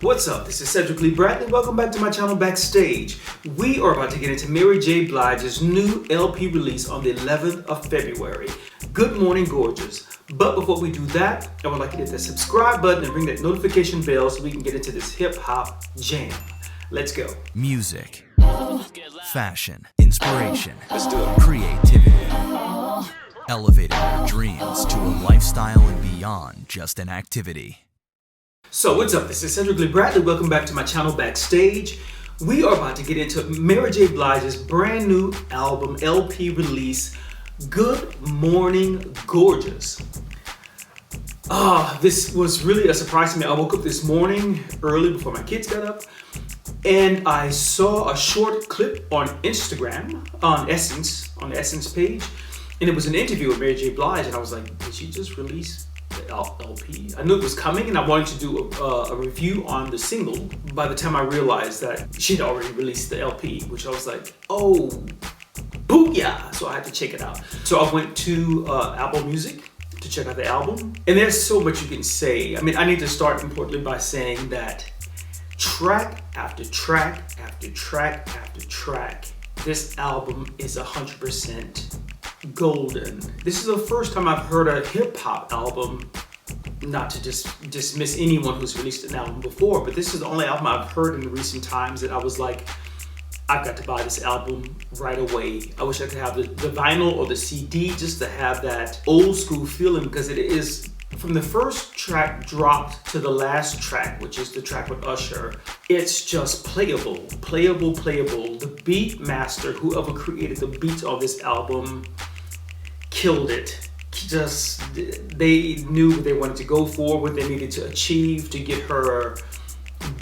What's up? This is Cedric Lee Bradley. Welcome back to my channel Backstage. We are about to get into Mary J. Blige's new LP release on the 11th of February. Good morning, gorgeous. But before we do that, I would like to hit that subscribe button and ring that notification bell so we can get into this hip hop jam. Let's go. Music, fashion, inspiration, Let's do it. creativity, elevating your dreams to a lifestyle and beyond just an activity. So what's up? This is Cedric Lee Bradley. Welcome back to my channel Backstage. We are about to get into Mary J. Blige's brand new album LP release, Good Morning Gorgeous. This was really a surprise to me. I woke up this morning early before my kids got up, and I saw a short clip on Instagram, on the Essence page, and it was an interview with Mary J. Blige, and I was like, did she just release the LP? I knew it was coming, and I wanted to do a review on the single. By the time I realized that she'd already released the LP, which I was like, oh, booyah! So I had to check it out. So I went to Apple Music to check out the album, and there's so much you can say. I mean, I need to start importantly by saying that track after track after track after track, this album is 100% golden. This is the first time I've heard a hip-hop album, not to just dismiss anyone who's released an album before, but this is the only album I've heard in the recent times that I was like, I've got to buy this album right away. I wish I could have the vinyl or the CD just to have that old school feeling, because it is, from the first track dropped to the last track, which is the track with Usher, it's just playable. The beat master, whoever created the beats on this album, killed it. They knew what they wanted to go for, what they needed to achieve to get her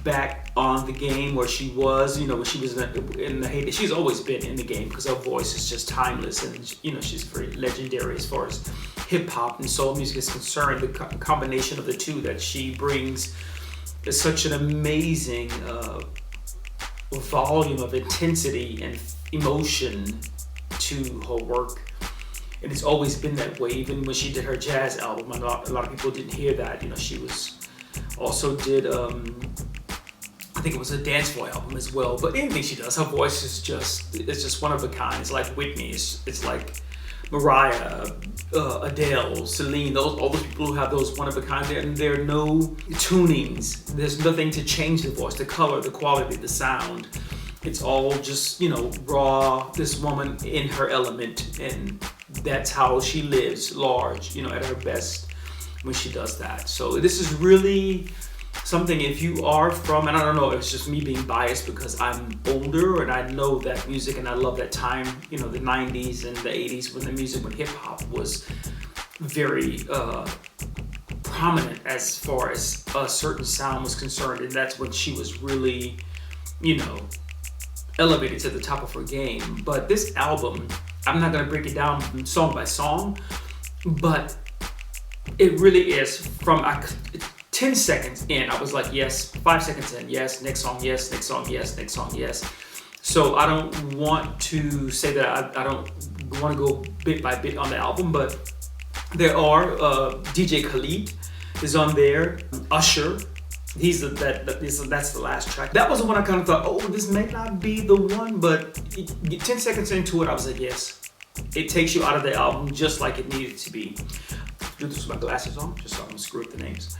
back on the game where she was, when she was in the heyday. She's always been in the game because her voice is just timeless, and she's very legendary as far as hip hop and soul music is concerned. The combination of the two that she brings is such an amazing volume of intensity and emotion to her work. And it's always been that way. Even when she did her jazz album, a lot of people didn't hear that. She was also did I think it was a dance floor album as well. But anything she does, her voice is just one of a kind. It's like Whitney, it's like Mariah, Adele, Celine, all those people who have those one of a kind. There are no tunings. There's nothing to change the voice, the color, the quality, the sound. It's all just, raw, this woman in her element, and that's how she lives large, at her best when she does that. So this is really something, if you are from, and I don't know, it's just me being biased because I'm older and I know that music and I love that time, the 90s and the 80s when hip hop was very prominent as far as a certain sound was concerned, and that's when she was really, elevated to the top of her game. But this album, I'm not going to break it down song by song, but it really is from 10 seconds in, I was like, yes. 5 seconds in, yes. Next song, yes. Next song, yes. Next song, yes. So I don't want to say that I don't want to go bit by bit on the album, but there are DJ Khaled is on there. Usher, that's the last track. That was the one I kind of thought, oh, this may not be the one, but 10 seconds into it, I was like, yes. It takes you out of the album just like it needed to be. Do this with my glasses on, just so I don't screw up the names.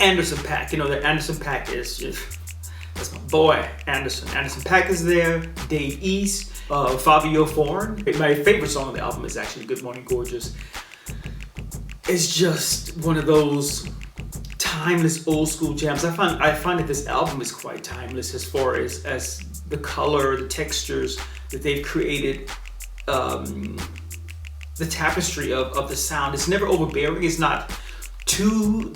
Anderson.Paak, that Anderson.Paak is, that's my boy, Anderson. Anderson.Paak is there, Dave East, Fabio Foreign. My favorite song on the album is actually Good Morning Gorgeous. It's just one of those timeless old school jams. I find that this album is quite timeless as far as the color, the textures that they've created, the tapestry of the sound. It's never overbearing. It's not too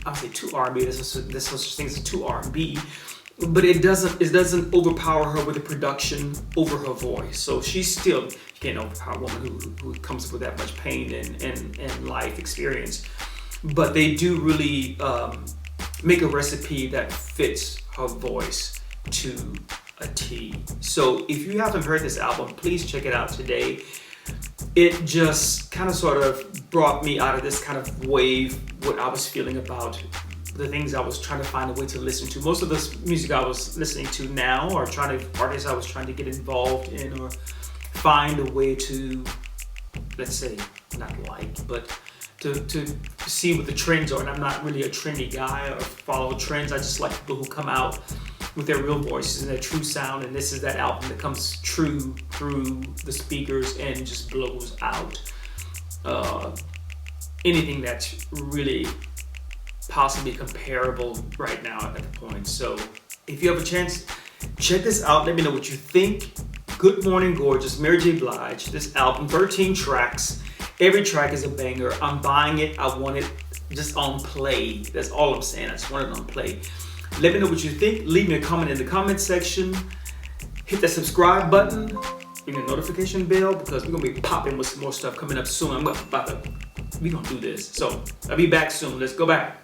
I would say too R&B. There's such thing as too R&B, but it doesn't overpower her with the production over her voice. So she's still, you can't overpower a woman who comes up with that much pain and life experience. But they do really make a recipe that fits her voice to a T. So if you haven't heard this album, please check it out today. it just kind of sort of brought me out of this kind of wave, what I was feeling about the things I was trying to find a way to listen to. Most of this music I was listening to now are artists I was trying to get involved in or find a way to, let's say, not like, but to see what the trends are. And I'm not really a trendy guy or follow trends. I just like people who come out with their real voices and their true sound. And this is that album that comes true through the speakers and just blows out anything that's really possibly comparable right now at the point. So if you have a chance, check this out. Let me know what you think. Good Morning Gorgeous, Mary J. Blige. This album, 13 tracks. Every track is a banger. I'm buying it. I want it just on play. That's all I'm saying. I just want it on play. Let me know what you think. Leave me a comment in the comment section. Hit that subscribe button. Ring the notification bell because we're going to be popping with some more stuff coming up soon. We're going to do this. So I'll be back soon. Let's go back.